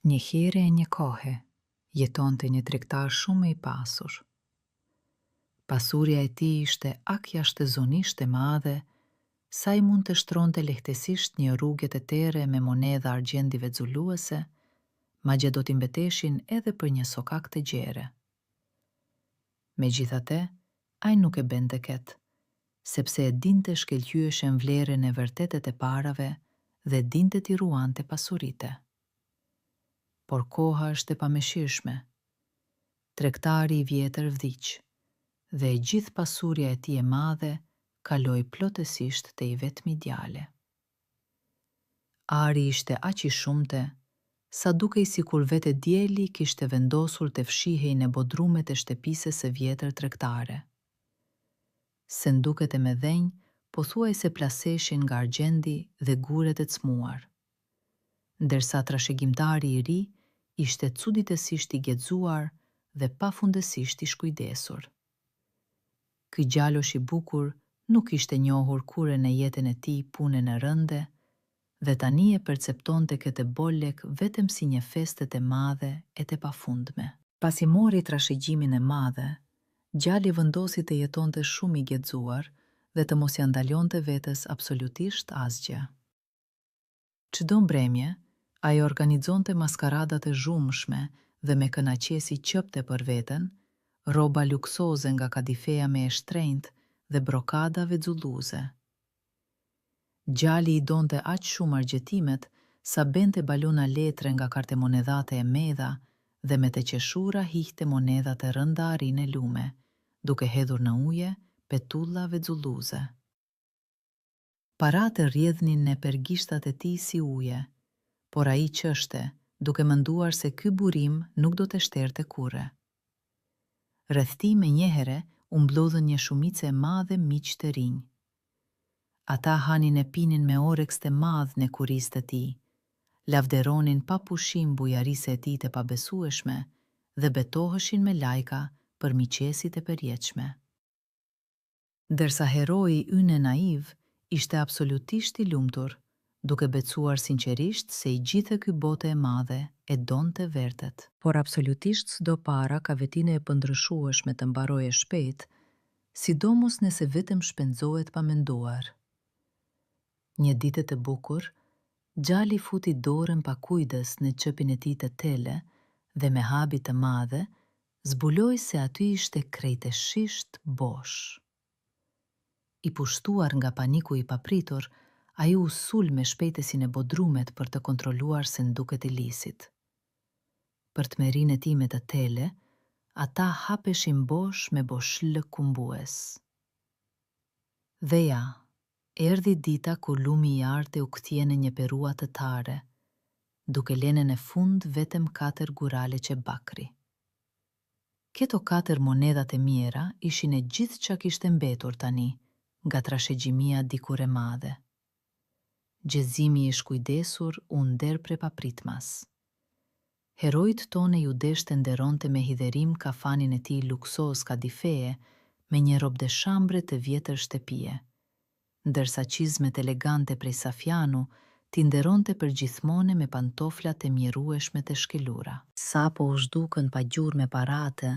Një here e një kohe, jetonte një tregtar shumë i pasur. Pasuria e tij ishte aq jashtëzakonisht e madhe, sa i mund të shtronte lehtësisht një rrugë të terre me monedha argjendive xuluese, madje do t'i mbeteshin edhe për një sokak të gjere. Megjithatë, ai nuk e bente ket, sepse e dinte shkëlqyeshen vlerën e vërtetet e parave dhe dinte t'i ruante pasuritë. Por koha është e pamëshirshme. Tregtari i vjetër vdiq, dhe e gjithë pasuria e tij e madhe kaloi plotësisht te i vetmi djale. Ari ishte aq i shumte, sa dukej sikur vete djeli kishte vendosur të fshihej në bodrumet e shtëpisë së vjetër tregtare. Se nduket e me dhenj, pothuajse plaseshin nga argjendi dhe guret e cmuar, ndërsa trashëgimtari i ri ishte çuditësisht i gexuar dhe pafundësisht i shkujdesur. Ky gjalosh i bukur nuk ishte njohur kurrë në jetën e tij punën e rënde, dhe tani e perceptonte këtë bollek vetëm si një festë të madhe e të pafundme. Pasi mori trashëgimin e madhe, gjali vendosi të jetonte shumë i gexuar dhe të mos ia ndalonte vetes absolutisht asgjë. Çdo mbrëmje, ai organizonte maskarada të zhumshme dhe me kënaqësi qëpte për veten, rroba luksoze nga kadifeja me e shtrenjtë dhe brokadave xulluese. Gjali i donte aq shumë argjetimet sa bente baluna letre nga kartemonedhate e medha dhe me të qeshura hiqte monedhat e rënda arinë e lume, duke hedhur në uje petullave xulluese. Paratë rrjedhnin në pergishtat e tij si uje, por ai qështe, duke menduar se ky burim nuk do të shterte kurrë. Rreth tij menjëherë u mblodhën një shumicë e madhe miq të rinj. Ata hanin e pinin me oreks të madh në kurisë të tij, lavderonin pa pushim bujarisë e tij të pabesueshme dhe betoheshin me lajka për miqesit e përjetshme. Ndërsa heroi ynë naiv ishte absolutisht i lumtur, duke becuar sinqerisht se i gjithë ky bote e madhe e donte vërtet. Por absolutisht s'do para ka vetinë e pëndryshueshme të mbaroje shpejt, sidomos nëse vetëm shpenzohet pa menduar. Një ditë të bukur, gjali futi dorën pa kujdes në çepin e tij të tele dhe me habi të madhe zbuloi se aty ishte krejtësisht bosh. I pushtuar nga paniku i papritur, ai u sul me shpejtësinë e bodrumet për të kontrolluar se nduket i lisit. Për tmerinë e tij me të tele, ata hapeshin bosh me boshllëk kumbues. Dhe ja, erdhi dita kur lumi i artë u kthie në një perua të tare, duke lënë në fund vetëm 4 gurale bakri. Këto 4 monedhat e mira ishin e gjithë çka kishte mbetur tani nga trashëgjimia dikur e madhe. Gjezimi i shkujdesur u nder pre papritmas. Herojt tonë ju deshte nderonte me hidherim kafanin e tij luksos kadifeje me një robë shambre të vjetër shtëpie, ndërsa çizmet elegante prej safianu t'i nderonte përgjithmone me pantofla të mjerueshme të shkelura. Sa po u zhdukën pa gjurë me parate,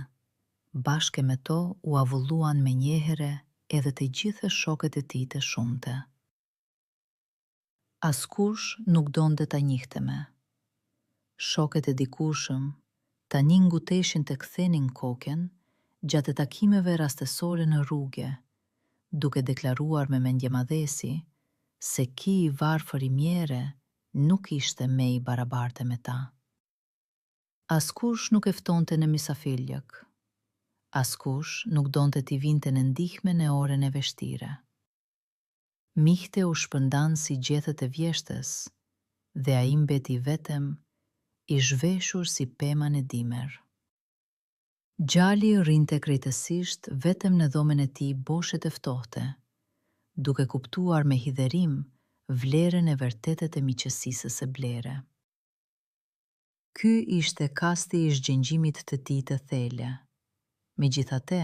bashke me to u avulluan me njëhere edhe të gjithë shokët e tij të shumte. Askush nuk donte ta njihte me. Shokët e dikurshëm tani nguteshin të kthenin kokën gjatë takimeve rastësore në rrugë, duke deklaruar me mendjemadhësi se ki i varfër i mjere nuk ishte me i barabartë me ta. Askush nuk e ftonte në mysafirlëk. Askush nuk donte t'i vinte në ndihme në orën e vështire. Mihte u shpërndan si gjethet e vjeshtës, dhe ai mbeti vetëm i zhveshur si pema në dimër. Gjali rrinte krejtësisht vetëm në dhomën e tij boshe të ftohte, duke kuptuar me hidherim vlerën e vërtetë të miqësisë së blere. Ky ishte kasti i zgjengjimit të tij të thellë. Megjithatë,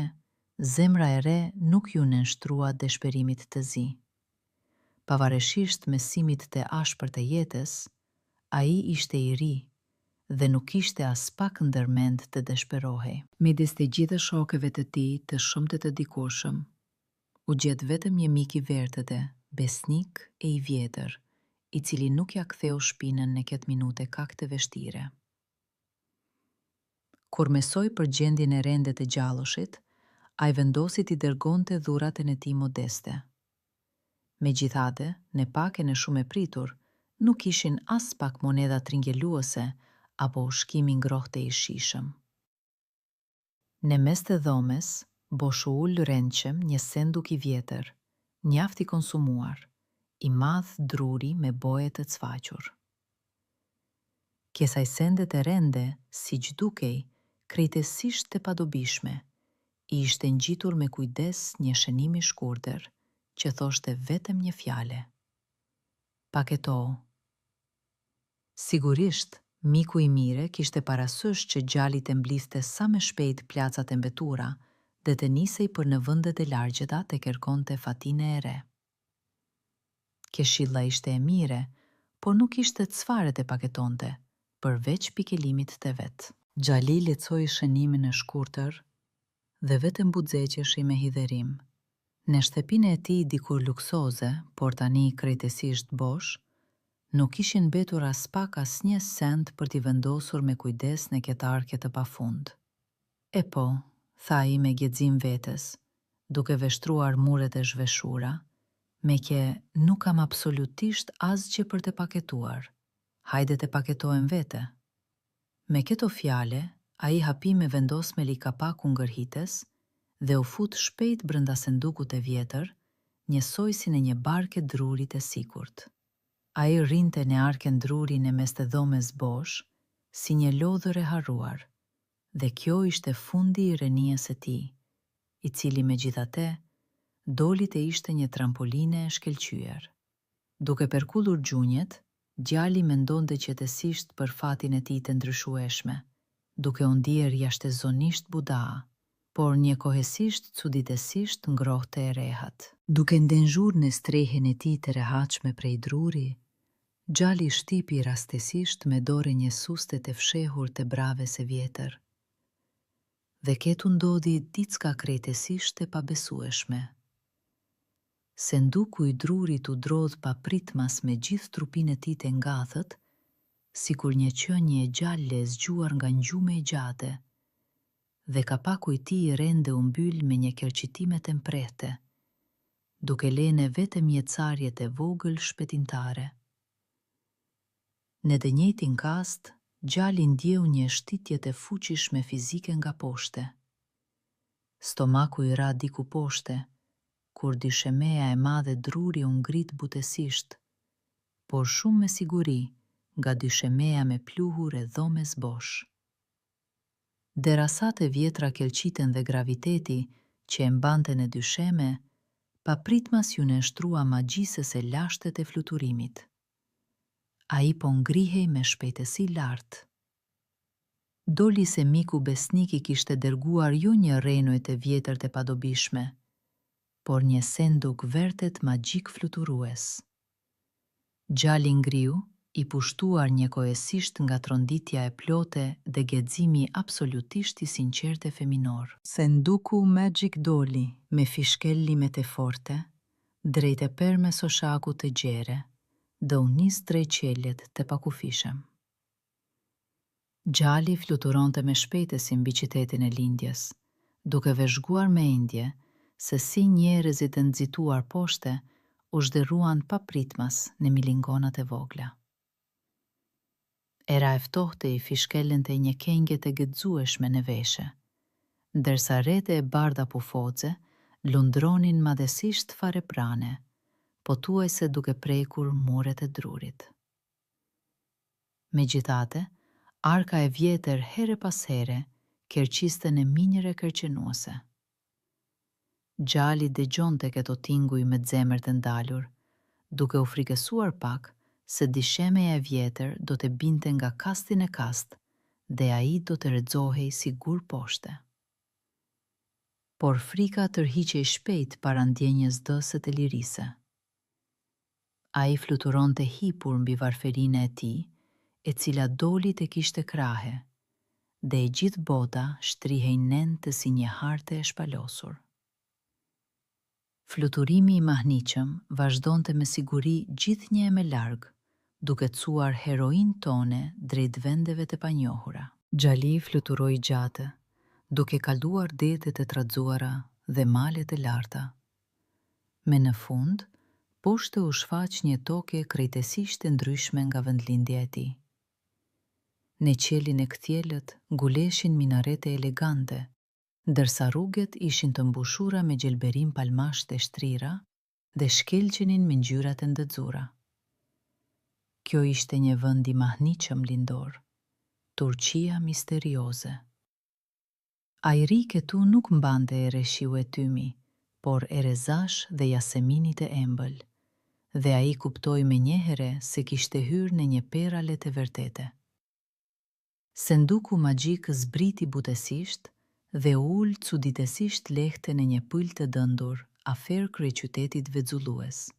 zemra e re nuk ju nënshtrua dëshpërimit të zi. Pavarësisht mësimit të ashpër të jetës, ai ishte i ri dhe nuk ishte as pak ndërmend të dëshperohej. Midis të gjithë shokëve të tij të shumtë të dikushëm, u gjet vetëm një mik i vertëte, besnik e i vjetër, i cili nuk ja ktheu shpinën në këtë minute kaq të vështire. Kur mesoi për gjendjen e rende të gjalloshit, ai vendosi t'i dërgonte dhuratën e tij modeste. Megjithatë, në pakën e shumë e pritur, nuk ishin as pak monedha tringjeluese apo ushqimi ngrohtë e i shishëm. Në mes të dhomes, bosh u ul rëndshëm një senduk i vjetër, mjaft i konsumuar, i madh druri me boje të cfaqur. Kësaj sendet e rende, siç dukej, krejtësisht të padobishme, i ishte ngjitur me kujdes një shënim i shkurtër, që thoshte vetëm një fjale. Paketo. Sigurisht, miku i mire kishte parasysh që gjali të mblidhte sa më shpejt placat e mbetura dhe të nisej për në vendet e largjeta të kërkonte fatinë e re. Këshilla ishte e mire, por nuk ishte çfarë të paketonte, përveç pikelimit të vet. Gjali lexoi shënimin e shkurtër dhe vetëm buxeqeshej me hidherim. Në shtëpinë e tij dikur luksoze, por tani krejtësisht bosh, nuk ishin mbetur as pak asnjë send për t'i vendosur me kujdes në këtë arkje të pafund. E po, tha ai me gjetëzim vetes, duke veshtruar muret e zhveshura, me që nuk kam absolutisht asgjë për të paketuar. Hajde të paketohem vete. Me këto fjale, ai hapi me vendosme likapakun ngërhites dhe u fut shpejt brenda sendukut e vjetër, njësoj si në një barke druri të sigurt. Ai rrinte në arkën druri në mes të dhomes bosh, si një lodhër e harruar, dhe kjo ishte fundi i rënies së tij, i cili megjithatë doli të ishte një trampoline e shkëlqyer. Duke përkullur gjunjët, djali mendonte qetësisht për fatin e tij të ndryshueshme, duke u ndier jashtëzakonisht budaa, por njëkohësisht cuditësisht ngrohtë e rehat. Duke ndenjur në strehen e tij të rehatshme prej druri, gjali shtipi rastësisht me dorë një suste të fshehur të braves së vjetër. Dhe këtu ndodhi diçka krejtësisht e pabesueshme. Senduku i drurit u drodh papritmas me gjithë trupin e tij të ngathët, sikur një qenie e gjalle e zgjuar nga ngjume e gjate, dhe kapaku i tij rende u mbyll me një kërcitime të mprehte, duke lënë vetëm një carje të vogël shpëtimtare. Në të njëjtin kast, gjali ndjeu një shtitje të fuqishme fizike nga poshte. Stomaku i ra diku poshte, kur dyshemea e madhe druri u ngrit butësisht, por shumë me siguri nga dyshemea me pluhur e dhomes bosh. Derasat e vjetra kelqiten dhe graviteti që e mbante në dysheme, papritmas ju nënshtrua magjisës e lashtet e fluturimit. Ai po ngrihej me shpejtësi lartë. Doli se miku besnik i kishte dërguar jo një renoj të vjetër të padobishme, por një senduk vërtet magjik fluturues. Gjali ngriu, i pushtuar njëkohësisht nga tronditja e plote dhe gëzimi absolutisht i sinqert e feminor. Senduku Magic doli me fishkellimet e forte, drejt e permes o shaku të gjere, dhe u nis drejt qeljet të pakufishëm. Gjali fluturonte me shpejtësi mbi qytetin e lindjes, duke vëzhguar me endje se si njerëzit të nxituar poshte u zhderruan papritmas në milingonat e vogla. Era e ftohtë i fishkellente një kengje të gëdzueshme në veshe, ndërsa rrete e bardha pufoce lundronin madhesisht fare prane, pothuajse duke prekur muret e drurit. Megjithatë, arka e vjetër here pas here kërciste në minjëre kërcenuese. Gjali dëgjonte këto tinguj me zemër të ndalur, duke u frikësuar pak se dyshemeja e vjetër do të binte nga kasti në kast dhe ai do të rrexohej sigur poshte. Por frika tërhiqej shpejt para ndjenjës dëse të lirise. Ai fluturonte hipur mbi varfërinë e tij, e cila doli të kishte krahe, dhe e gjithë bota shtrihej nente si një harte e shpalosur. Fluturimi i mahniqëm vazhdonte me siguri gjithnjë e me larg, duke cuar heroin tone drejt vendeve të panjohura. Xhali fluturoi gjatë, duke kaluar detet e tradzuara dhe malet e larta. Me në fund, poshte u shfaq një toke krejtësisht e ndryshme nga vendlindja e tij. Në qiellin e kthjellët nguleshin minarete elegante, ndërsa rrugët ishin të mbushura me gjelberim palmash të shtrira dhe shkelqenin me ngjyra të ndëxura. Kjo ishte një vend i mahniqëm lindor, Turqia misterioze. Ajri këtu nuk mbante e reshiu e tymi, por erezash dhe jaseminit e embël, dhe ai kuptoi menjëherë se kishte hyrë në një perale të vërtete. Senduku magjik zbriti butësisht dhe u ul cuditësisht lehte në një pyll të dëndur afer kryeqytetit vexullues.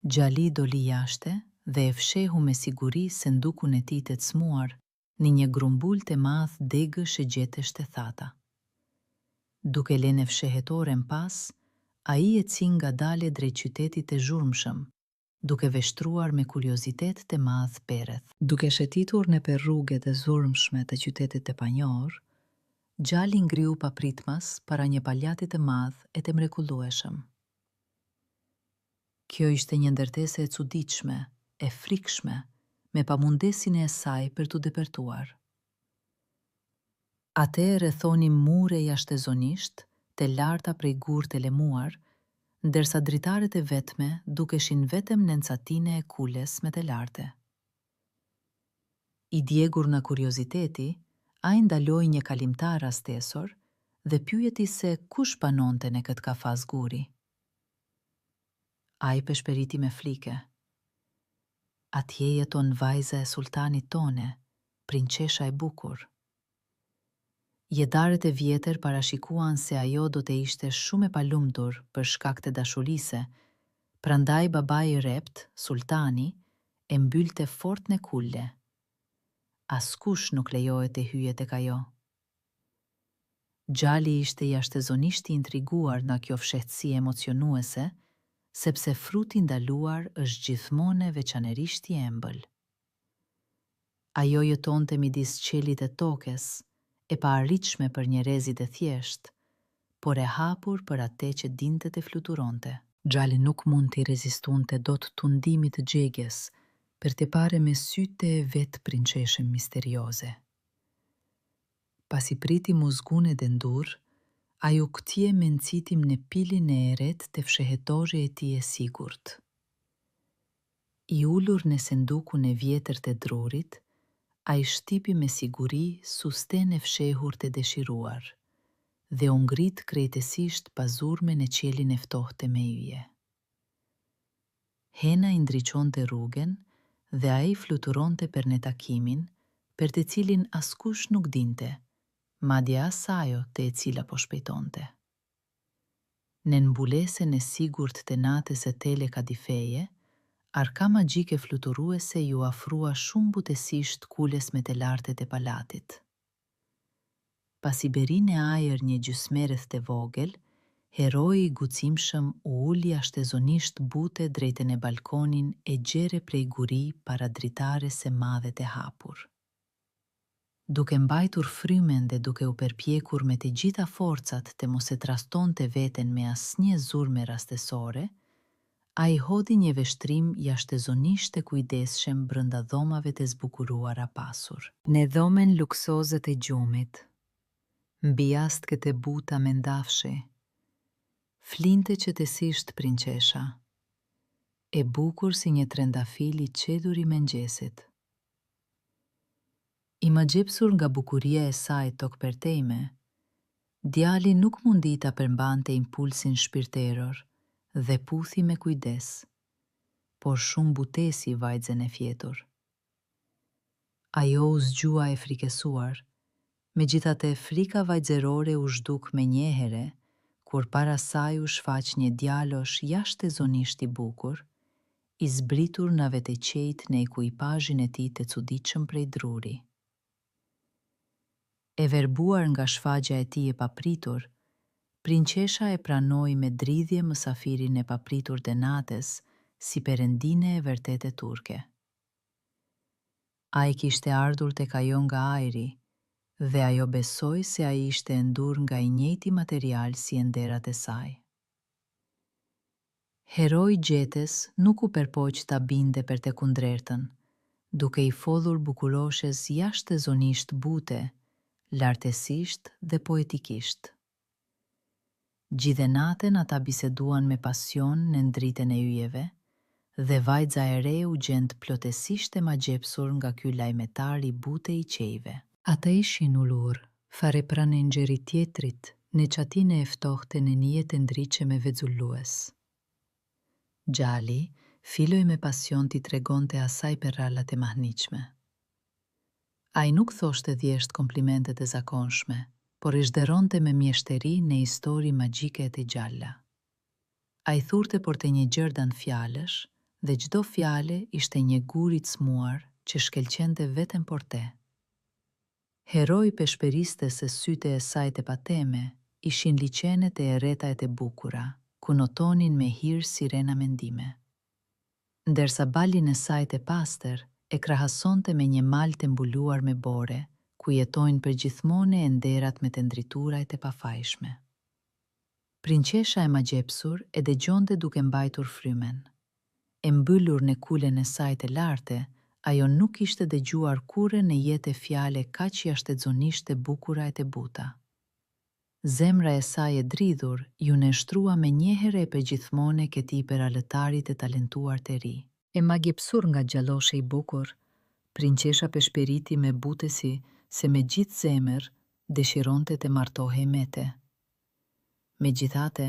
Xhali doli jashte dhe e fshehu me siguri sendukun e tij të çmuar në një grumbull të madh degësh e gjetesh të thata. Duke lënë fshehetoren pas, ai eci ngadale drejt qytetit të zhurmshëm, duke veshtruar me kuriozitet të madh perreth. Duke shetitur nëpër rrugët e zhurmshme të qytetit të panjohur, Xhali ngriu papritmas para një paljati të madh e të mrekullueshëm. Kjo ishte një ndërtese e çuditshme, e frikshme, me pamundesin e saj për t'u depërtuar. Ate rrethonin mure jashtëzakonisht, të larta prej gurë të lemuar, ndërsa dritaret e vetme dukeshin vetëm në ncatine e kules me të larte. I djegur nga kurioziteti, ai ndaloi një kalimtar rastesor dhe pyeti se kush banonte në këtë kafaz guri. Ai peshperiti me flike. Atje jeton vajza e sultanit tone, prinçesha e bukur. Jedaret e vjetër parashikuan se ajo do të ishte shumë e palumtur për shkak të dashurisë, prandaj babai i rept, sultani, e mbyllte fort në kulle. Askush nuk lejohet të hyje tek ajo. Xhali ishte jashtëzakonisht i intriguar nga kjo fshehtësi emocionuese, sepse fruti ndaluar është gjithmonë veçanërisht i ëmbël. Ajo jetonte midis qelit e tokës, e pa arritshme për njerëzit e thjesht, por e hapur për atë që dinte të fluturonte. Xhali nuk mund t'i rezistonte dot tundimit të xhegjes për të parë me sytë e vet prinçeshën misterioze. Pasi priti muzgun e dendur, ai u kthye me nxitim në pilin e errët të fshehetorit e tij e sigurt. I ulur në sendukun e vjetër të drurit, ai shtipi me siguri susten e fshehur të dëshiruar dhe u ngrit krejtësisht pazurme në qiellin e ftohtë me yje. Hena i ndriçonte rrugën dhe ai fluturonte për në takimin, për të cilin askush nuk dinte, madje as ajo te e cila po shpejtonte. Në mbulesën e sigurt të natës së tele kadifeje, arka magjike fluturuese ju afrua shumë butësisht kules me të lartet e palatit. Pasi beri në ajër një gjysmerreth të vogël, heroi i guximshëm u ul jashtëzakonisht bute drejtën e balkonin e gjere prej guri para dritares së madhe të hapur. Duke mbajtur frymen dhe duke u përpjekur me të gjitha forcat të mos e trastonte veten me asnjë zurme rastësore, ai hodhi një veshtrim jashtëzakonisht të kujdesshëm brenda dhomave të zbukuruara pasur. Në dhomen luksoze të gjumit, mbi jashtëket e buta me ndafshi, flinte qetësisht prinçesha, e bukur si një trëndafil i qedur i mëngjesit. I magjepsur nga bukuria e saj tokpërtejme, djali nuk mundi ta përmbante impulsin shpirteror dhe puthi me kujdes, por shumë butesi vajzën e fjetur. Ajo u zgjua e frikësuar, megjithatë frika vajzërore u zhduk menjëherë, kur para saj u shfaq një djalosh jashtëzakonisht i bukur, i zbritur nave të qejt në ekuipazhin e tij të çuditshëm prej druri. E verbuar nga shfaqja e tij e papritur, prinçesha e pranoi me dridhje mësafirin e papritur të natës si perëndine e vërtetë turke. Ai kishte ardhur tek ajo nga ajri, dhe ajo besoi se ai ishte ndur nga i njëjti material si enderat e saj. Heroi gjetes nuk u përpoq ta binde për të kundërtën, duke i fodhur bukuroshes jashtëzakonisht bute, lartësisht dhe poetikisht. Gjithë natën ata biseduan me pasion në ndritën e yjeve, dhe vajza e re u gjend plotësisht e magjepsur nga ky lajmetar i bute i qejve. Ata ishin ulur, fare pranë njëri tjetrit, në çatinë e ftohtë në një jetë ndriçe veçullues. Gjali filloi me pasion t'i tregonte asaj për rallat e mahniqme. Ai nuk thoshte thjesht komplimente të zakonshme, por i zhderonte me mjeshteri në histori magjike të gjalla. Ai thurte por të një gjërdan fjalësh, dhe çdo fjale ishte një gur i cmuar që shkelqente vetëm por te. Heroi peshperiste se sytë e saj të pateme ishin liçenet e erreta e të bukura, ku notonin me hir sirena mendime. Ndërsa balin e saj të pastër e krahasonte me një mal të mbuluar me bore, ku jetojnë përgjithmonë e nderat me të ndritura e të pafajshme. Prinçesha e magjepsur e dëgjonte duke mbajtur frymen. E mbyllur në kulen e saj të lartë, ajo nuk ishte dëgjuar kurrë në jetë fjale kaq jashtëzakonisht të bukura e të buta. Zemra e saj e dridhur ju nënshtrua me njëherë e përgjithmone këtij peralëtarit të talentuar të ri. E magjepsur nga gjalloshe i bukur, prinçesha peshperiti me butesi se me gjithë zemër dëshironte të martohej me te. Megjithatë,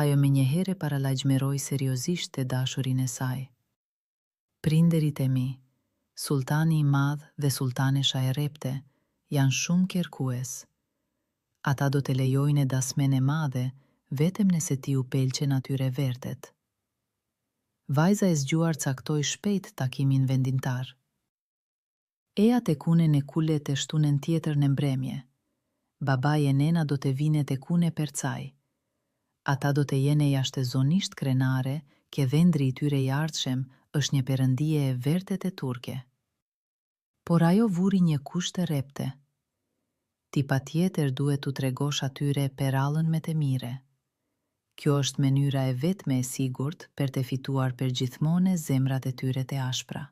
ajo me njëherë paralajmëroi seriozisht të dashurin e saj. Prindërit e mi, sultani i madh dhe sultanesha e repte, janë shumë kërkues. Ata do të lejojnë dasmen e madhe vetëm nëse ti u pëlqen atyre vërtet. Vajza e zgjuar caktoi shpejt takimin vendimtar. Eja tek une në kule të shtunën tjetër në mbrëmje. Babai e nena do të vine tek une për caj. Ata do të jene jashtëzakonisht krenare, ke vendri i tyre i ardhshëm është një perëndie e vërtet e turke. Por ajo vuri një kusht të repte. Ti patjetër duhet t'u tregosh atyre perallën me të mire. Kjo është mënyra e vetme e sigurt për të fituar përgjithmonë zemrat e tyre të ashpra.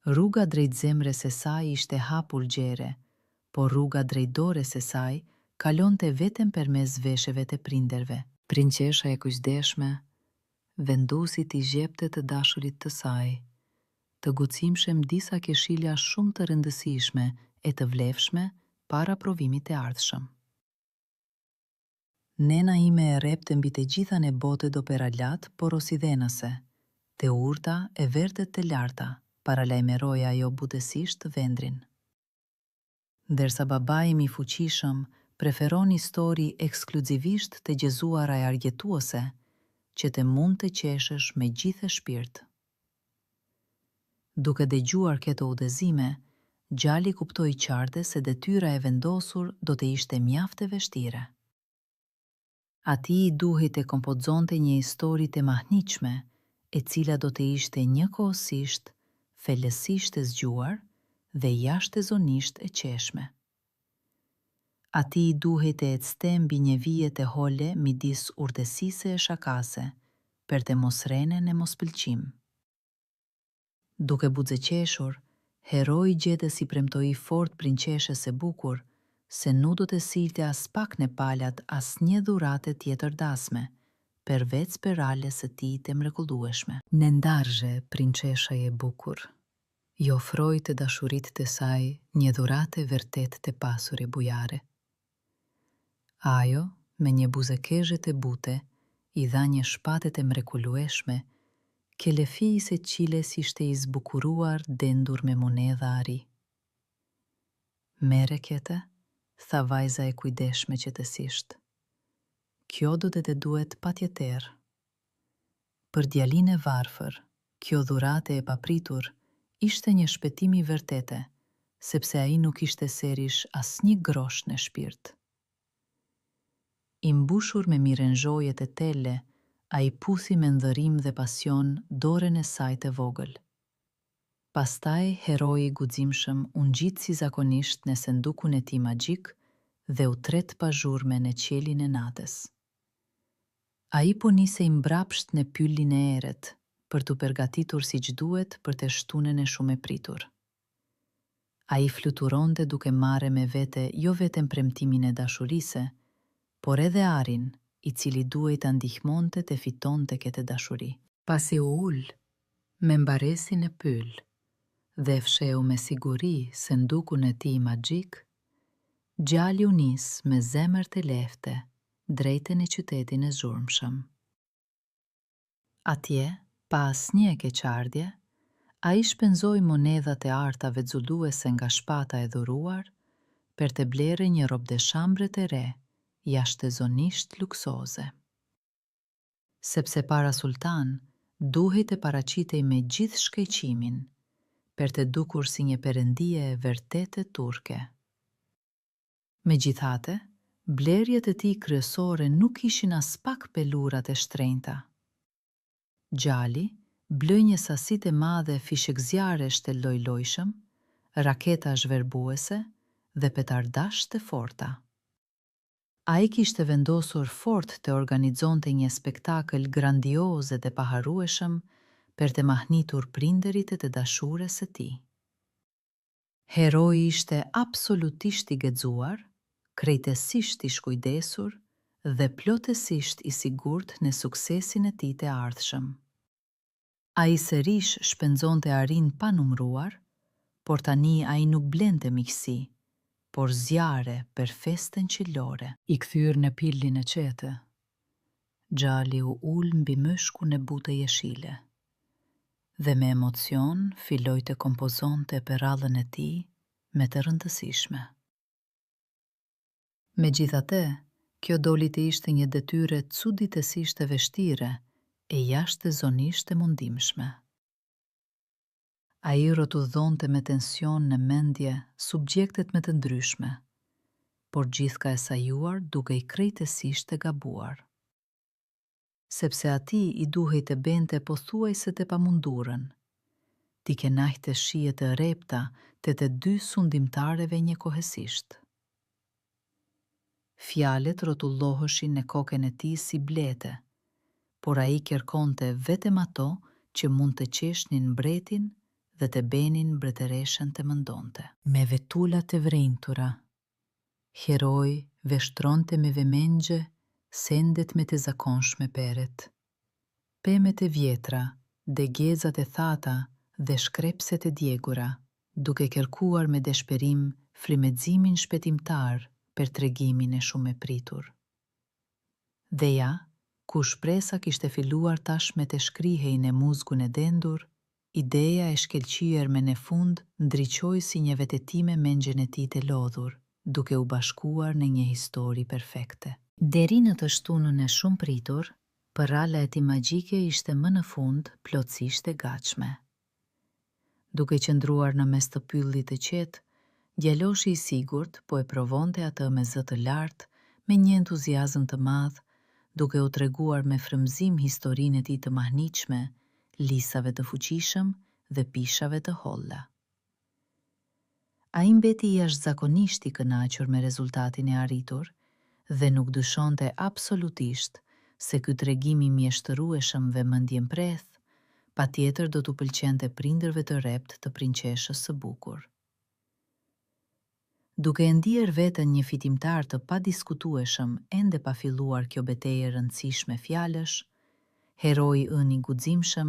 Rruga drejt zemrës së saj ishte hapur gjere, por rruga drejt dorës së saj kalonte vetëm përmes veshjeve të prindërve. Prinçesha e kujdesshme vendosi t'i jepte të dashurit të saj, të guximshëm disa këshilla shumë të rëndësishme e të vlefshme para provimit të ardhshëm. Nena ime e repte mbi të gjitha në botë do peralat, por osidhenase, të urta e vërtet të larta, paralajmëroi ajo butësisht vendrin. Ndërsa babai im i fuqishëm preferon histori ekskluzivisht të gjezuara e argjetuese, që të mund të qeshësh me gjithë shpirt. Duke dëgjuar këto udhëzime, gjali kuptoi qartë se detyra e vendosur do të ishte mjaft e vështire. Atij i duhej të kompozonte një histori të mahniqme, e cila do të ishte njëkohësisht felësisht e zgjuar dhe jashtëzakonisht e qeshme. Atij i duhej të ecte mbi një vije të hole midis urtësisë e shakase, për të mos rënë në mospëlqim. Duke buzëqeshur, heroi gjetës i premtoi fort prinçeshës së bukur se nuk do të silte as pak në palat as një dhurate tjetër dasme, përveç perales së tij të mrekullueshme. Në ndarje, prinçesha e bukur i ofroi të dashurit të saj një dhurate vërtet të pasur e bujare. Ajo, me një buzëkezhe të bute, i dha një shpatë të mrekullueshme, ke lëfiji se qiles ishte i zbukuruar dendur me monedha ari. Mere kete, tha vajza e kujdesshme qetësisht. Kjo do të duhet patjetër. Për djalinë e varfër, Kjo dhurate e papritur ishte një shpëtim i vërtete, sepse ai nuk ishte serish asnjë grosh në shpirt. I mbushur me mirënjohjet e tele, ai puthi me ndhërim dhe pasion dorën e saj të vogël. Pastaj heroi i guximshëm u ngjit si zakonisht në sendukun e tij magjik dhe u tret pa zhurme në qiellin e natës. Ai po nisej mbrapsht në pyllin e erët, për t'u përgatitur siç duhet për të shtunën e shumë e pritur. Ai fluturonte duke marrë me vete jo vetëm premtimin e dashurisë, por edhe arin, i cili duhej ta ndihmonte të fitonte këtë dashuri. Pasi u ul, me mbaresin e pyll, dhe fsheu me siguri sendukun e tij magjik, gjali u nis me zemër të lehtë drejtën e qytetin e zhurmshëm. Atje, pa asnjë e keqardhje, ai shpenzoi monedhat e artave xulluese nga shpata e dhuruar për të blerë një robë de chambre të re, jashtëzakonisht luksoze. Sepse para sultan, duhej të paraqitej me gjithë shkëlqimin, për të dukur si një perëndie e vërtetë turke. Megjithatë, blerjet e tij kryesore nuk ishin as pak pelurat e shtrenjta. Gjali bleu një sasi të madhe fishekzjaresh të lloj-llojshëm, raketa zhverbuese dhe petardash të forta. Ai kishte vendosur fort të organizonte një spektakël grandioz dhe paharrueshëm për të mahnitur prindërit e të dashures së tij. Heroi ishte absolutisht i gëzuar, krejtësisht i shkujdesur dhe plotësisht i sigurt në suksesin e tij të ardhshëm. Ai sërish shpenzonte arin pa numruar, por tani ai nuk blente miqësi, por zjarre për festën qellore. I kthyer në pillin e qete, gjali u ul mbi myshkun e butë jeshile, dhe me emocion filloi të kompozonte perallën e tij me të rëndësishme. Megjithatë, kjo doli të ishte një detyrë çuditësisht e vështirë e jashtëzakonisht e mundimshme. Ai rrotudhonte me tension në mendje subjektet më të ndryshme, por gjithka e sajuar duke i krejtësisht e gabuar. Sepse atij i duhej të bente pothuajse të pamundurën, t'i kenajte shije të repta të dy sundimtarëve njëkohësisht. Fjalet rrotulloheshin në kokën e tij si blete, por ai kërkonte vetëm ato që mund të qeshnin mbretin dhe të benin mbretëreshën të mendonte. Me vetula të vrenjtura, heroi veshtronte me vëmendje sendet me të zakonshme peret, pemet e vjetra, degezat e thata dhe shkrepset e djegura, duke kërkuar me dëshpërim frymëzimin shpëtimtar për tregimin e shumë e pritur. Dhe ja, ku shpresa kishte filluar tash me të shkrihej në muzgun e dendur, ideja e shkëlqyer me në fund ndriçoi si një vetëtime mendjen e tij të lodhur, duke u bashkuar në një histori perfekte. Deri në të shtunën e shumë pritur, përralla e tij magjike ishte më në fund plotësisht e gatshme. Duke qëndruar në mes të pyllit të qetë, djaloshi i sigurt po e provonte atë me zë të lartë, me një entuziazëm të madh, duke u treguar me frymëzim historinë e tij të mahnitshme, lisave të fuqishëm dhe pishave të holla. Ai mbeti jashtëzakonisht i kënaqur me rezultatin e arritur dhe nuk dyshonte absolutisht se ky tregim i mjeshtërueshëm dhe mendjempreth patjetër do t'u pëlqente prindërve të rept të prinqeshës së bukur. Duke e ndier veten një fitimtar të padiskutueshëm ende pa filluar kjo betejë e rëndësishme fjalësh, heroi ënë i guximshëm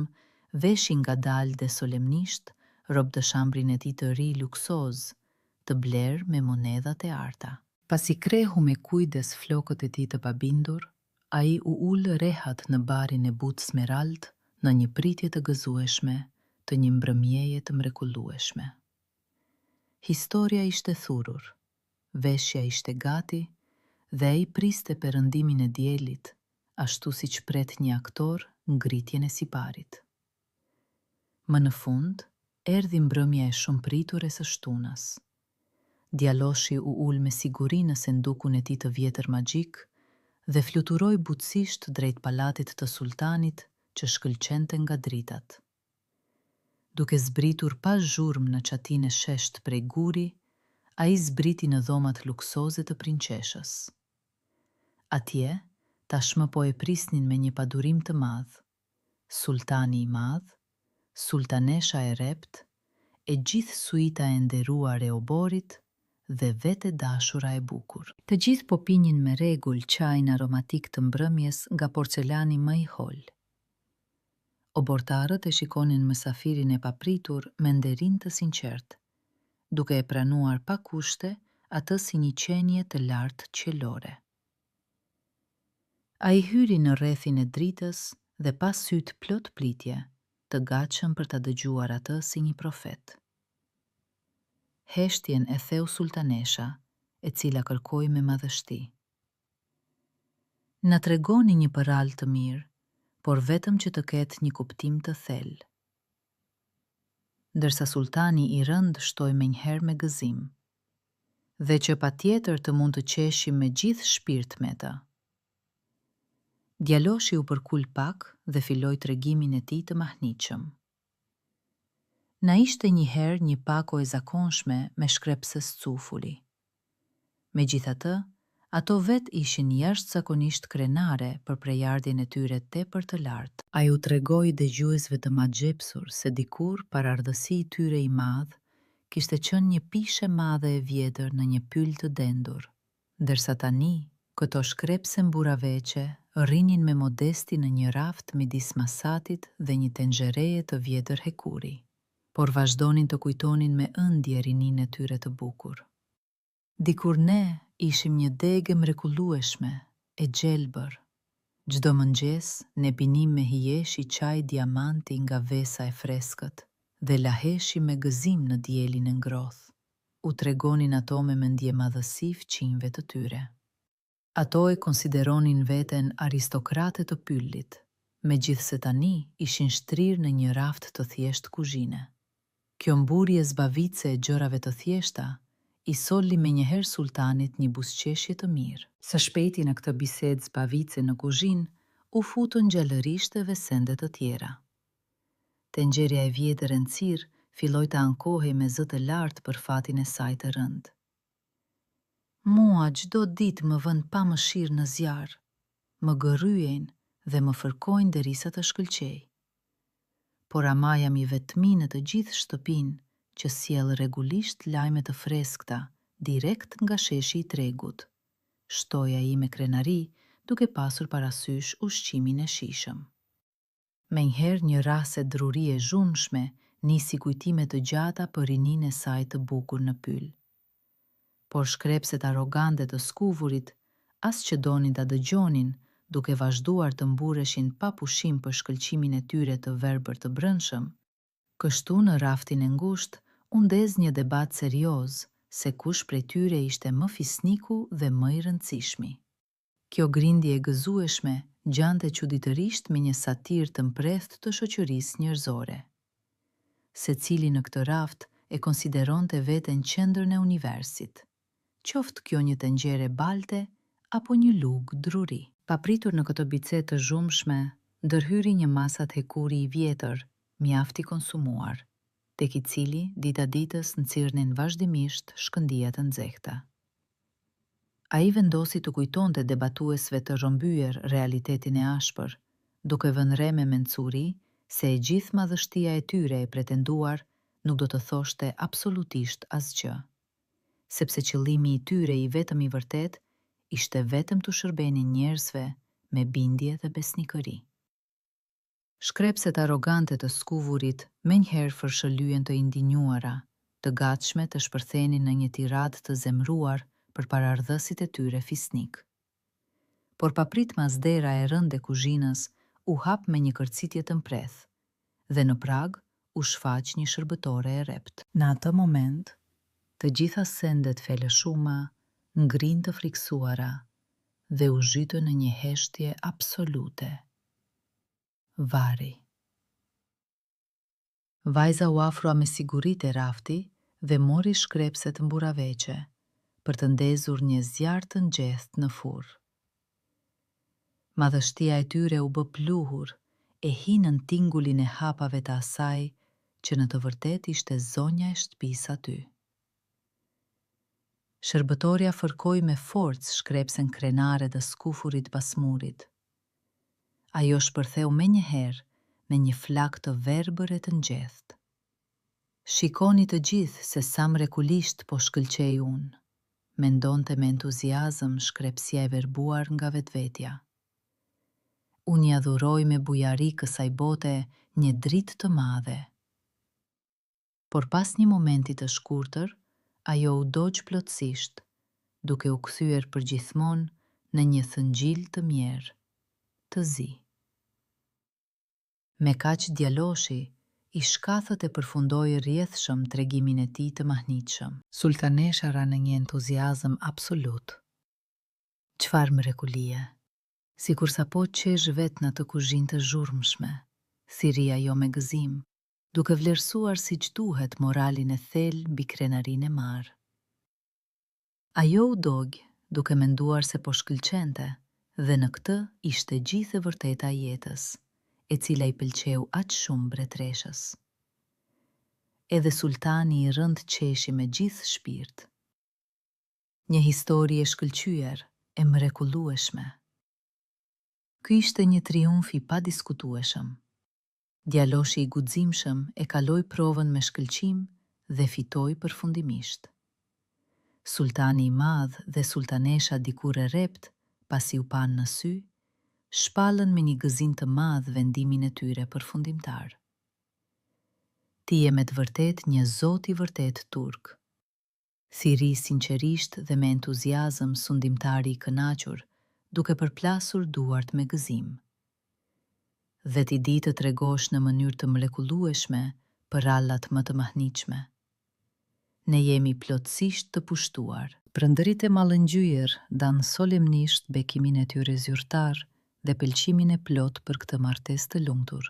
veshi ngadalë dhe solemnisht robë të shambrin e tij të ri luksoz, të blerë me monedhat e arta. Pasi krehu me kujdes flokët e tij të pabindur, ai u ul rehat në barin e butë smerald në një pritje të gëzueshme të një mbrëmjeje të mrekullueshme. Historia ishte thurur, veshja ishte gati dhe ai priste perëndimin e diellit, ashtu siç pret një aktor ngritjen e siparit. Më në fund, erdhi mbrëmja e shumë pritur e së shtunës. Djaloshi u ul me siguri në sendukun e tij të vjetër magjik dhe fluturoi butësisht drejt palatit të sultanit që shkëlqente nga dritat. Duke zbritur pa zhurmë në çatinë e shesht prej guri, ai zbriti në dhomat luksoze të prinçeshës. Atje, tashmë po e prisnin me një padurim të madh. Sultani i madh, sultanesha e rept, e gjithë suita e nderuar e oborit dhe vete dashura e bukur. Të gjithë po pinin me rregull çajin aromatik të mbrëmjes nga porcelani më i hol. Obortarët e shikonin mësafirin e papritur me nderin të sinqert, duke e pranuar pa kushte atë si një qenie të lartë qiellore. Ai hyri në rrethin e dritës dhe pa sytë plot pritje, të gatshëm për ta dëgjuar atë si një profet. Heshtjen e theu sultanesha, e cila kërkoi me madhështi. Na tregoni një përallë të mirë, por vetëm që të ketë një kuptim të thellë. Ndërsa sultani i rënd shtoi menjëherë me gëzim. Dhe që patjetër të mund të qeshim me gjithë shpirt me ta. Djaloshi u përkul pak dhe filloi tregimin e tij të mahnitshëm. Na ishte njëherë një pako e zakonshme me shkrepsës cufuli. Megjithatë, ato vet ishin jashtëzakonisht krenare për prejardhjen e tyre tepër të lartë. Ai u tregoi dëgjuesve të magjepsur se dikur paraardhësi i tyre i madh kishte qenë një pishe madhe e vjetër në një pyll të dendur, ndërsa tani këto shkrepse mburaveqe rrinin me modesti në një raft midis masatit dhe një tenxhereje të vjetër hekuri, por vazhdonin të kujtonin me ëndje rininë e tyre të bukur. Dikur ne ishim një degë mrekullueshme, e gjelbër. Çdo mëngjes ne pinim me hijesh i çaj diamanti nga vesa e freskët dhe laheshim me gëzim në dielin e ngroth. U tregonin ato me mendje madhësi fqinjve të tyre. Ato e konsideronin veten aristokrate të pyllit, megjithse tani ishin shtrirë në një raft të thjeshtë kuzhine. Kjo mburje zbavitse e gjërave të thjeshta i solli menjëherë sultanit një buzëqeshje të mirë. Së shpejti në këtë bisedë zbavitse në kuzhinë, u futën gjallërisht dhe sende të tjera. Tenxherja e vjetër e nxirr filloi të ankohej me zë të lartë për fatin e saj të rënd. Mua çdo ditë më vën pa mëshirë në zjarr, më gërryen dhe më fërkojnë derisa të shkëlqej. Por ama jam i vetmi në të gjithë shtëpinë që sjell rregullisht lajme të freskëta direkt nga sheshi i tregut, shtoi ai me krenari, duke pasur parasysh ushqimin e shijshëm. Menjëherë një rase drurie zhumshme nisi kujtime të gjata për rininë e saj të bukur në pyll. Por shkrepset arrogante të skuvurit, as që donin ta dëgjonin, duke vazhduar të mbureshin pa pushim për shkëlqimin e tyre të verbër të brendshëm, kështu në raftin e ngushtë u ndez një debat serioz se kush prej tyre ishte më fisniku dhe më i rëndësishmi. Kjo grindje e gëzueshme gjante çuditërisht me një satirë të mprethtë të shoqërisë njerëzore. Secili në këtë raft e konsideronte veten qendrën e universit, qoftë kjo një tenxhere balte apo një lugë druri. Papritur në këtë bisedë të zhumshme, ndërhyri një masat hekuri i vjetër, mjaft i konsumuar, tek i cili dita ditës nxirrnin vazhdimisht shkëndija të nxehta. Ai vendosi të kujtonte debatuesve të rrëmbyer realitetin e ashpër, duke vënë re me mencuri se e gjithë madhështia e tyre e pretenduar nuk do të thoshte absolutisht asgjë, sepse qëllimi i tyre i vetëm i vërtet ishte vetëm të shërbenin njerëzve me bindje dhe besnikëri. Shkrepset arrogante të skuvurit menjëherë fërshëlyen të indinjuara, të gatshme të shpërthenin në një tiradë të zemruar për paraardhësit e tyre fisnik. Por paprit mas dera e rënd e kuzhinës u hap me një kërcitje të mpreth, dhe në prag u shfaq një shërbëtore e rept. Në atë moment, të gjitha sendet feleshuma ngrin të friksuara dhe u zhytën në një heshtje absolute. Vari. Vajza u afroa me siguri te rafti dhe mori shkrepset mburaveqe për të ndezur një zjarr të nxehtë në furr. Madhështia e tyre u bë pluhur e hi nën tingullin e hapave të asaj, që në të vërtet ishte zonja e shtëpisë aty. Shërbëtorja fërkoi me forcë shkrepsen krenare të skufurit pasmurit. Ajo shpërtheu menjëherë me një flak të verbër e të nxehtë. Shikoni të gjithë se sa mrekulisht po shkëlqej unë, mendonte me entuziazëm shkrepsia e verbuar nga vetvetja. Unë ja dhuroj me bujari kësaj bote një dritë të madhe. Por pas një momenti të shkurtër, ajo u dogj plotësisht, duke u kthyer përgjithmonë në një thëngjil të mjerë, të zi. Me kaq djaloshi, i shkathët e përfundoi rrjedhshëm tregimin e tij të mahnitshëm. Sultanesha ra në një entuziazëm absolut. Çfarë mrekulie! Sikur sa po qesh vet në atë kuzhinë të zhurmshme, thiri ajo me gëzim, duke vlerësuar siç duhet moralin e thellë mbi krenarinë e marrë. Ajo u dogj, duke menduar se po shkëlqente, dhe në këtë ishte gjithë e vërteta e jetës, e cila i pëlqeu aq shumë mbretreshës. Edhe sultani i rënd qeshi me gjithë shpirt. Një histori e shkëlqyer, e mrekullueshme. Ky ishte një triumf i padiskutueshëm. Djaloshi i guximshëm e kaloi provën me shkëlqim dhe fitoi përfundimisht. Sultani i madh dhe sultanesha dikur e rept, pasi u panë në sy, shpallën me një gëzim të madh vendimin e tyre përfundimtar. Ti je me të vërtet një zot i vërtet turk. Thiri sinqerisht dhe me entuziazëm sundimtari i kënaqur, duke përplasur duart me gëzim. Dhe ti di të tregosh në mënyrë të mrekullueshme për rallat më të mahnitshme. Ne jemi plotësisht të pushtuar. Prindërit e mallëngjyer dan solemnisht bekimin e tyre zyrtar dhe pëlqimin e plot për këtë martesë të lumtur.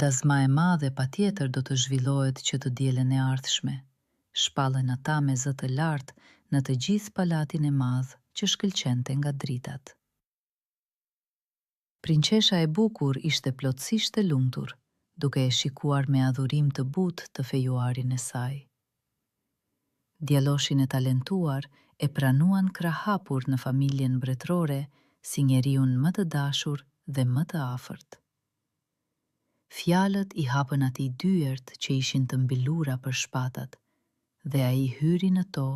Dazma e madhe patjetër do të zhvillohet që të dielën e ardhshme, shpallën ata me zë të lartë në të gjithë palatin e madh që shkëlqente nga dritat. Prinçesha e bukur ishte plotësisht e lumtur, duke e shikuar me adhurim të butë të fejuarin e saj. Djaloshin e talentuar e pranuan krahapur në familjen mbretërore si njeriun më të dashur dhe më të afërt. Fjalët i hapën atij dyert që ishin të mbilura për shpatat, dhe ai hyri në to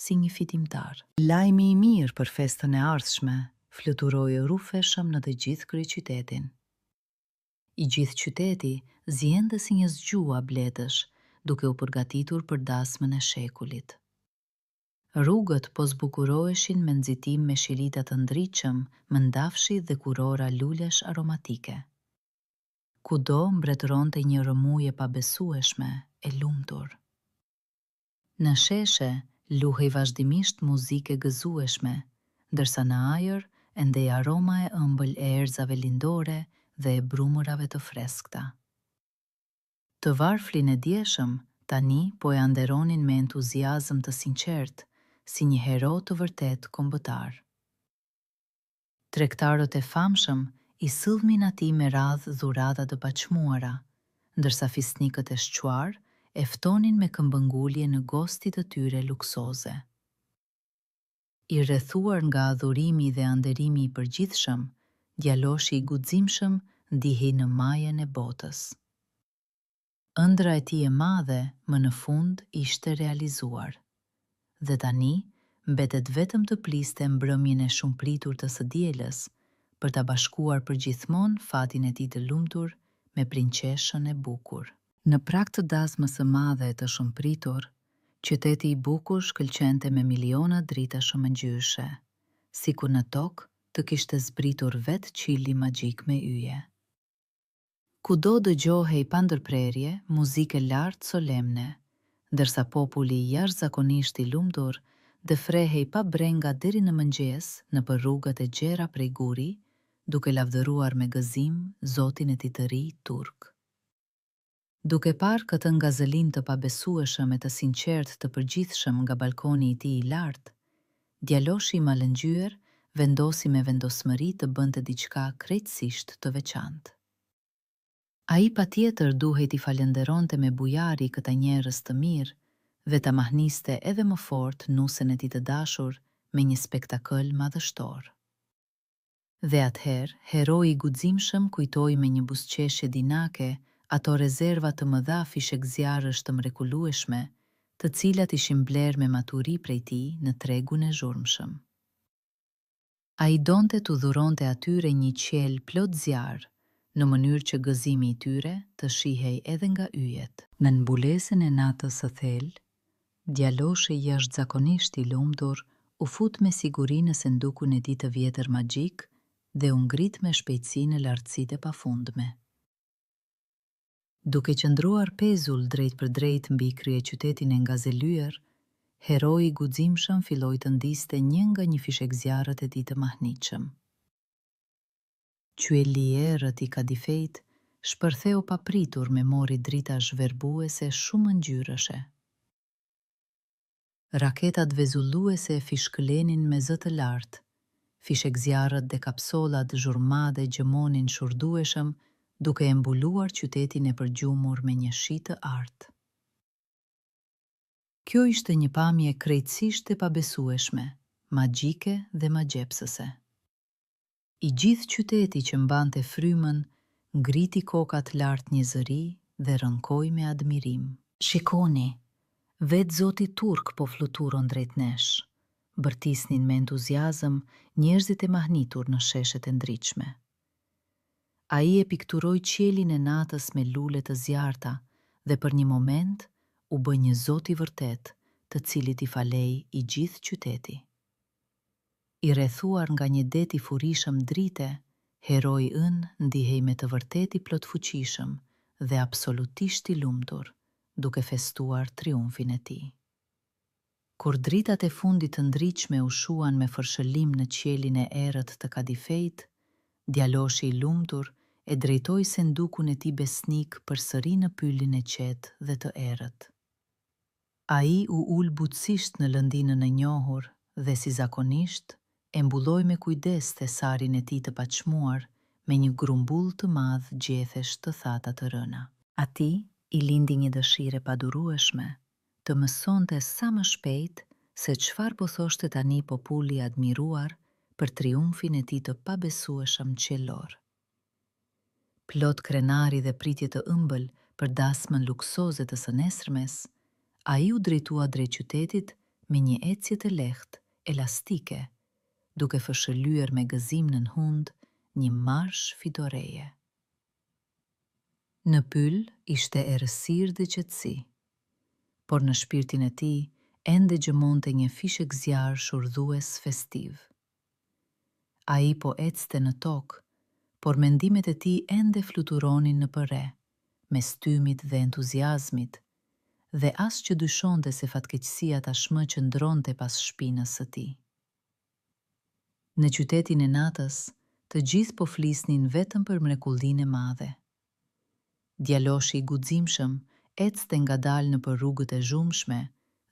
si një fitimtar. Lajmi i mirë për festën e ardhshme fluturoi rrufeshëm në të gjithë kryeqytetin. I gjithë qyteti zjente si një zgjua bledësh, duke u përgatitur për dasmën e shekullit. Rrugët po zbukuroheshin me nxitim me shirita të ndritshëm, mëndafshi dhe kurora lulesh aromatike. Kudo mbretëronte një rrëmujë e pabesueshme, e lumtur. Në sheshe luhej vazhdimisht muzikë e gëzueshme, ndërsa në ajër endej aroma e ëmbël e erëzave lindore dhe e brumërave të freskëta. Të varflin e dieshëm tani po e anderonin me entuziazëm të sinqert, si një hero të vërtet kombëtar. Tregtarët e famshëm i sillnin atij me radhë dhurata të paçmuara, ndërsa fisnikët e shquar e ftonin me këmbëngulje në gostit të tyre luksoze. I rrethuar nga adhurimi dhe anderimi i përgjithshëm, djaloshi i guximshëm ndihej në majën e botës. Ëndra e tij e madhe më në fund ishte realizuar, dhe tani mbetet vetëm të pliste mbrëmjen e shumëpritur të së dielës për ta bashkuar përgjithmonë fatin e tij të lumtur me prinçeshën e bukur. Në prag të dasmës së madhe të shumëpritur, qyteti i bukur shkëlqente me miliona drita shumëngjyshe, sikur në tokë të kishte zbritur vetë qili magjik me yje. Kudo dëgjohej pa ndërprerje muzikë lartë solemne, ndërsa populli jashtëzakonisht i lumtur dëfrehej pa brenga deri në mëngjes nëpër rrugët e gjera prej guri, duke lavdëruar me gëzim zotin e tij të ri turk. Duke parë këtë ngazëlim të pabesueshëm e të sinqert të përgjithshëm nga balkoni i tij i lartë, djaloshi i malëngjyer vendosi me vendosmëri të bënte diçka krejtësisht të veçantë. Ai patjetër duhej t'i falenderonte me bujari këta njerëz të mirë dhe ta mahniste edhe më fort nusen e tij të dashur me një spektakël madhështor. Dhe atëherë, heroi i guximshëm kujtoi me një buzëqeshje dinake ato rezerva të mëdha fishekzjarësh të mrekullueshme, të cilat ishin blerë me maturi prej tij në tregun e zhurmshëm. Ai donte t'u dhuronte atyre një qiell plot zjarr, në mënyrë që gëzimi i tyre të shihej edhe nga yjet. Në mbulesën e natës së thellë, djaloshi jashtëzakonisht i lumtur u fut me siguri në sendukun e tij të vjetër magjik dhe u ngrit me shpejtësi në lartësitë e pafundme. Duke qëndruar pezull drejt për drejt mbi kryeqytetin e ngazelyer, heroi i guximshëm filloi të ndiste një nga një fishekzjarët e tij të mahnitshëm. Qielli i errët i kadifejt shpërtheu papritur me mori drita zhverbuese shumë ngjyrëshe. Raketat vezulluese fishkëlenin me zë të lartë, fishekzjarët dhe kapsolat zhurmade gjemonin shurdueshëm, duke e mbuluar qytetin e përgjumur me një shi të artë. Kjo ishte një pamje krejtësisht e pabesueshme, magjike dhe magjepsëse. I gjithë qyteti që mbante frymën, ngriti kokat lart një zëri dhe rënkoi me admirim. Shikoni, vetë Zoti Turk po fluturon drejt nesh, bërtisnin me entuziazëm njerëzit e mahnitur në sheshet e ndritshme. Ai e pikturoi qielin e natës me lule të zjarta dhe për një moment u bë një zot i vërtet, të cilit i falej i gjithë qyteti. I rrethuar nga një det i furishëm drite, heroi ynë ndihej me të vërtet i plotfuqishëm dhe absolutisht i lumtur, duke festuar triumfin e tij. Kur dritat e fundit të ndritshme u shuan me fërshëlim në qielin e errët të kadifejt, djaloshi i lumtur e drejtoi sendukun e tij besnik përsëri në pyllin e qetë dhe të errët. Ai u ul butësisht në lëndinën e njohur dhe si zakonisht e mbulloi me kujdes thesarin e tij të paçmuar me një grumbull të madh gjethesh të thata të rëna. Atij i lindi një dëshirë e padurueshme të mësonte sa më shpejt se çfarë po thoshte tani populli i admiruar për triumfin e tij të pabesueshëm qiellor. Plot krenari dhe pritje të ëmbël për dasmën luksoze të së nesërmes, ai u drejtua drejt qytetit me një ecje të lehtë, elastike, duke fshëlyer me gëzim nën hund një marsh fidoreje. Në pyll ishte errësirë dhe qetësi, por në shpirtin e tij ende gjëmonte një fishekzjarr shurdhues festiv. Ai po ecte në tokë, por mendimet e tij ende fluturonin në përre, mes tymit dhe entuziazmit, dhe as që dyshonte se fatkeqësia tashmë qëndronte pas shpinës së tij. Në qytetin e natës, të gjithë po flisnin vetëm për mrekullinë e madhe. Djaloshi i guximshëm ecte ngadalë nëpër rrugët e zhumshme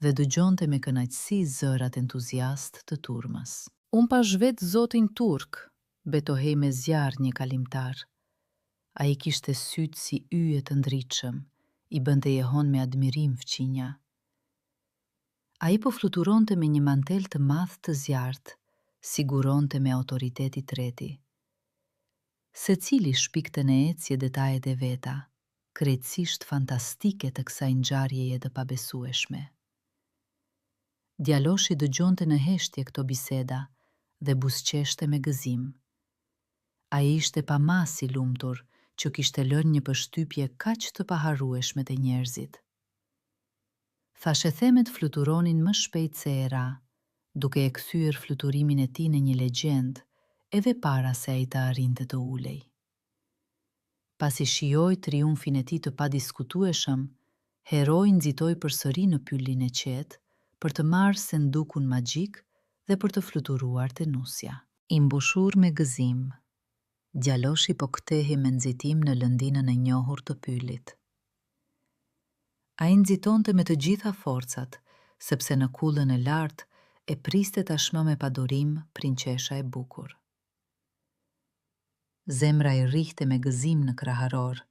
dhe dëgjonte me kënaqësi zërat entuziast të turmës. "Unë pash vetë Zotin Turk", betohej me zjarr një kalimtar. Ai kishte sytë si yje të ndritshëm, i bënte jehon me admirim fqinja. Ai po fluturonte me një mantel të madh të zjarrt, siguronte me autoritet i treti. Secili shpikte në ecje detajet e veta, krejtësisht fantastike të kësaj ngjarjeje të pabesueshme. Djaloshi dëgjonte në heshtje këto biseda dhe buzëqeshte me gëzim. Ai ishte pamas i lumtur që kishte lënë një përshtypje kaq të paharrueshme te njerëzit. Thashe themet fluturonin më shpejt se era, duke e kthyer fluturimin e tij në një legjend edhe para se ai të arrinte të ulej. Pasi shijoi triumfin e tij të padiskutueshëm, heroi nxitoi përsëri në pyllin e qetë për të marrë sendukun magjik dhe për të fluturuar te nusja. I mbushur me gëzim, djaloshi po kthehi me nxitim në lëndinën e njohur të pyllit. Ai nxitonte me të gjitha forcat, sepse në kullën e lartë e priste tashmë me padurim prinçesha e bukur. Zemra i rrihte me gëzim në kraharor,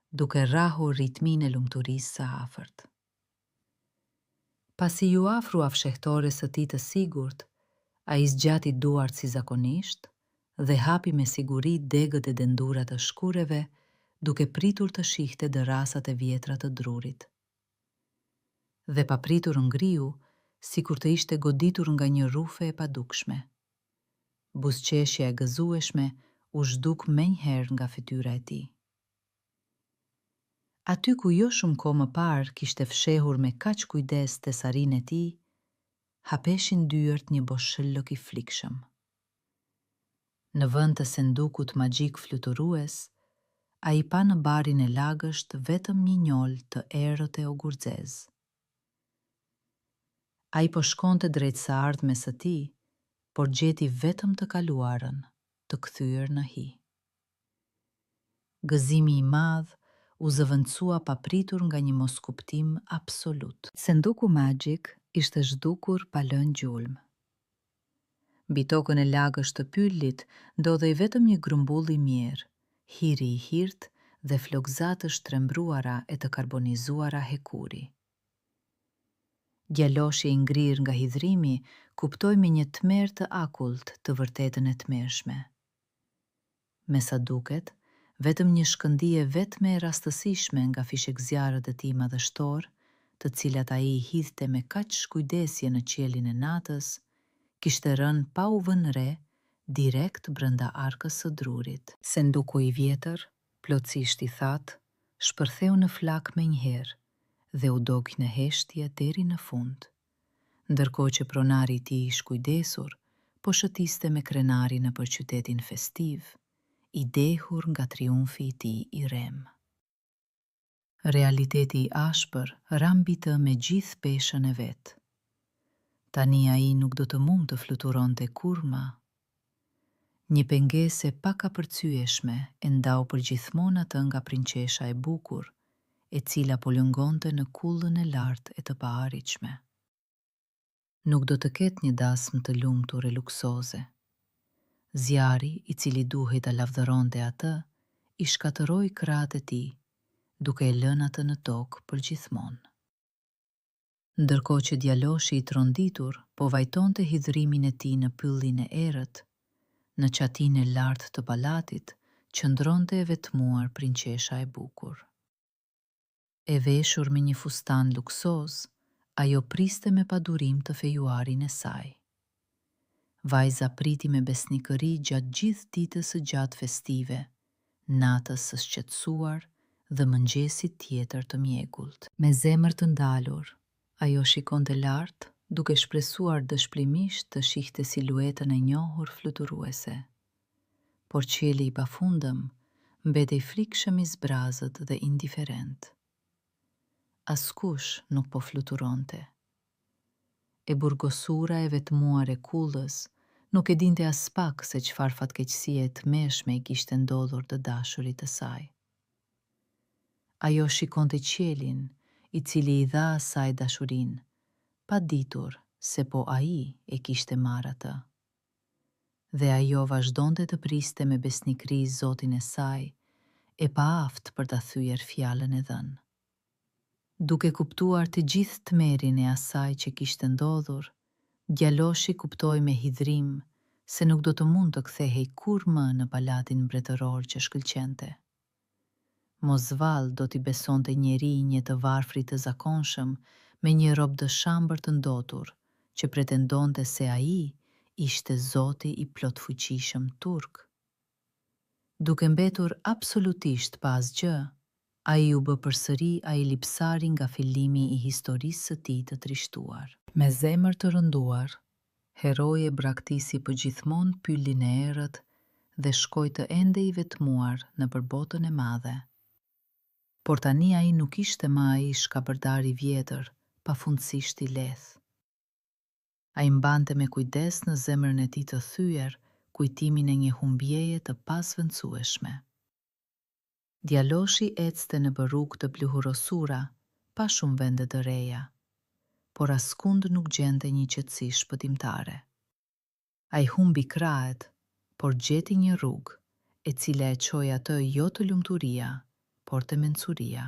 duke rrahur ritmin e lumturisë së afërt. Pasi ju afrua fshehtores së tij të sigurt, ai zgjati duart si zakonisht dhe hapi me siguri degët e dendurat të shkureve, duke pritur të shihte dërasat e vjetra të drurit. Dhe papritur ngriu, sikur të ishte goditur nga një rufe e padukshme. Buzëqeshja e gëzueshme u zhduk menjëherë nga fytyra e tij. Aty ku jo shumë kohë më parë kishte fshehur me kaq kujdes tesarinë e tij, hapeshin dyert një boshëllok i flikshëm. Në vend të sendukut magjik fluturues, ai pa në barin e lagësht vetëm një njolë të errët e ogurxez. Ai po shkonte drejt së ardhmes së tij, por gjeti vetëm të kaluarën, të kthyer në hi. Gëzimi i madh u zëvendësua papritur nga një moskuptim absolut. Senduku magjik ishte zhdukur pa lënë gjulmë. Mbi tokën e lagës të pyllit ndodhej vetëm një grumbull i mjerë, hiri i hirt dhe flokëza të shtrembruara e të karbonizuara hekuri. Djaloshi i ngrirë nga hidhrimi kuptoi me një tmerr të akullt të vërtetën e tmerrshme. Me sa duket, vetëm një shkëndije vetme e rastësishme nga fishekzjarët e tij madhështor, të cilat ai i hidhte me kaq shkujdesje në qiellin e natës, kishte rënë pa u vënë re direkt brenda arkës së drurit. Senduku i vjetër, plotësisht i thatë, shpërtheu në flak menjëherë dhe u dog në heshtje deri në fund, ndërkohë që pronari i tij i shkujdesur po shëtiste me krenarin nëpër qytetin festiv, i dehur nga triumfi i tij i rem. Realiteti i ashpër ra mbi të me gjithë peshën e vet. Tani ai nuk do të mund të fluturonte kurrë. Një pengesë e pakapërcyeshme e ndau përgjithmonë atë nga prinçesha e bukur, e cila po lëngonte në kullën e lartë e të paarritshme. Nuk do të ketë një dasmë të lumtur e luksoze. Zjarri, i cili duhej ta lavdëronte atë, i shkatërroi krahët e tij, duke e lënë atë në tokë për gjithmonë. Ndërkohë që djaloshi i tronditur po vajtonte hidhrimin e tij në pyllin e errët, në çatinë e lartë të pallatit qëndronte e vetmuar prinçesha e bukur. E veshur me një fustan luksoz, ajo priste me padurim të fejuarin e saj. Vajza priti me besnikëri gjatë gjithë ditës së gjatë festive, natës së shqetësuar dhe mëngjesit tjetër të mjegullt. Me zemër të ndalur, ajo shikonte lart, duke shpresuar dëshpërimisht të shihte siluetën e njohur fluturuese. Por qielli i pafundëm mbetej frikshëm i zbrazët dhe indiferent. Askush nuk po fluturonte. E burgosura e vetmuar e kullës nuk e dinte as pak se çfarë fatkeqësie e tmeshme i kishte ndodhur të dashurit të saj. Ajo shikonte qiellin, i cili i dha asaj dashurinë, pa ditur se po ai e kishte marrë atë. Dhe ajo vazhdonte të priste me besnikëri Zotin e saj, e paaft për ta thyer fjalën e dhënë. Duke kuptuar të gjithë tmerrin e asaj që kishte ndodhur, djaloshi kuptoi me hidhrim se nuk do të mund të kthehej kurrë më në palatin mbretëror që shkëlqente. Mosvall do t'i besonte njeriu një të varfrit të zakonshëm me një robë dëshambër të ndotur, që pretendonte se ai ishte zoti i plotfuqishëm turk. Duke mbetur absolutisht pa asgjë, ai u bë përsëri ai lipsari nga fillimi i historisë së tij të trishtuar. Me zemër të rënduar, heroi e braktisi përgjithmonë pyllin e errët dhe shkoi të ende i vetmuar nëpër botën e madhe. Por tani ai nuk ishte më ai shkapërdar i vjetër, pafundësisht i lehtë. Ai mbante me kujdes në zemrën e tij të thyer kujtimin e një humbjeje të pasvendësueshme. Djaloshi ecte nëpër rrugë të pluhurosura, pa shumë vende të reja, por askund nuk gjente një qetësi shpëtimtare. Ai humbi krahet, por gjeti një rrugë, e cila e çoi atë jo të lumturia, por të mençuria.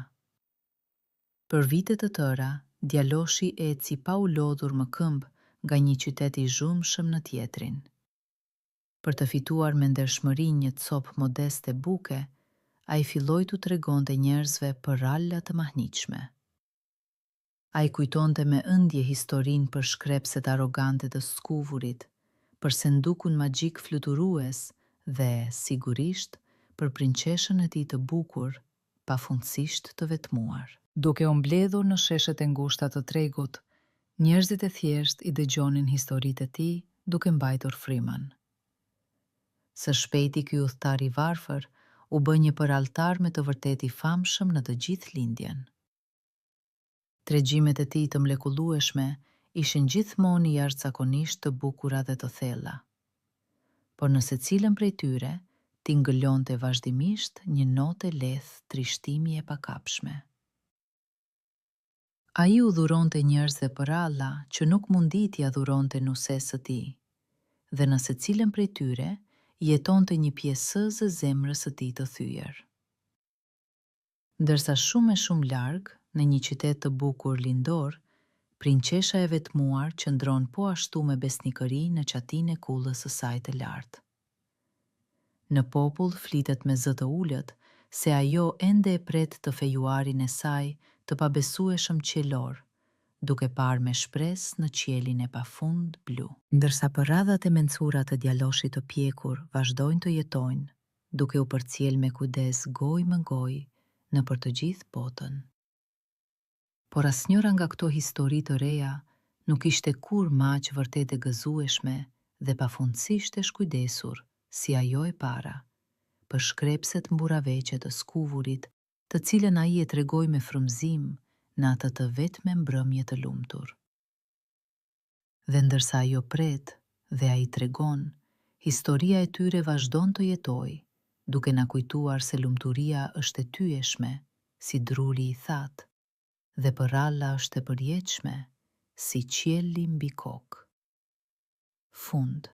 Për vite të tëra, djaloshi eci pa u lodhur më këmbë nga një qytet i zhurmshëm në tjetrin. Për të fituar me ndershmëri një copë modeste buke, ai filloi t'u tregonte njerëzve për ralla të mahnitshme. Ai kujtonte me ëndje historinë për shkrepset arrogante të skuvurit, për sendukun magjik fluturues dhe, sigurisht, për prinqeshën e tij të bukur, pafundësisht të vetmuar. Duke u mbledhur në sheshet e ngushta të tregut, njerëzit e thjesht i dëgjonin historitë e tij duke mbajtur frymën. Së shpejti ky udhëtar i varfër u bë një përalltar me të vërtet i famshëm në të gjithë lindjen. Tregjimet e tij të mrekullueshme ishin gjithmonë jashtëzakonisht të bukura dhe të thella. Por në secilën prej tyre tingëllonte vazhdimisht një notë lehtë trishtimi e pakapshme. Ai u dhuronte njerëzve për alla që nuk mundi t'i adhuronte nusesë së tij, dhe në secilën prej tyre jetonte një pjesëzë e zemrës së tij të thyer. Ndërsa shumë e shumë larg, në një qytet të bukur lindor, prinqesha e vetmuar qëndron po ashtu me besnikëri në qatinë e kullës së saj të lartë. Në popull flitet me zë të ulët se ajo ende e pret të fejuarin e saj të pabesueshëm qiellor, duke parë me shpresë në qiellin e pafund blu. Ndërsa përradhat e mencura të djaloshit të pjekur vazhdojnë të jetojnë, duke u përcjell me kujdes gojë më gojë nëpër të gjithë botën. Por asnjëra nga këto histori të reja nuk ishte kur aq vërtet e gëzueshme dhe pafundësisht e shkujdesur si ajo e para, për shkrepset mburaveqe të skuvurit, të cilën ai e tregoi me frymëzim në atë të vetme mbrëmje të lumtur. Dhe ndërsa ajo pret dhe ai tregon, historia e tyre vazhdon të jetojë, duke na kujtuar se lumturia është e tyeshme, si druri i thatë, dhe përralla është e përjetshme, si qielli mbi kokë. Fund.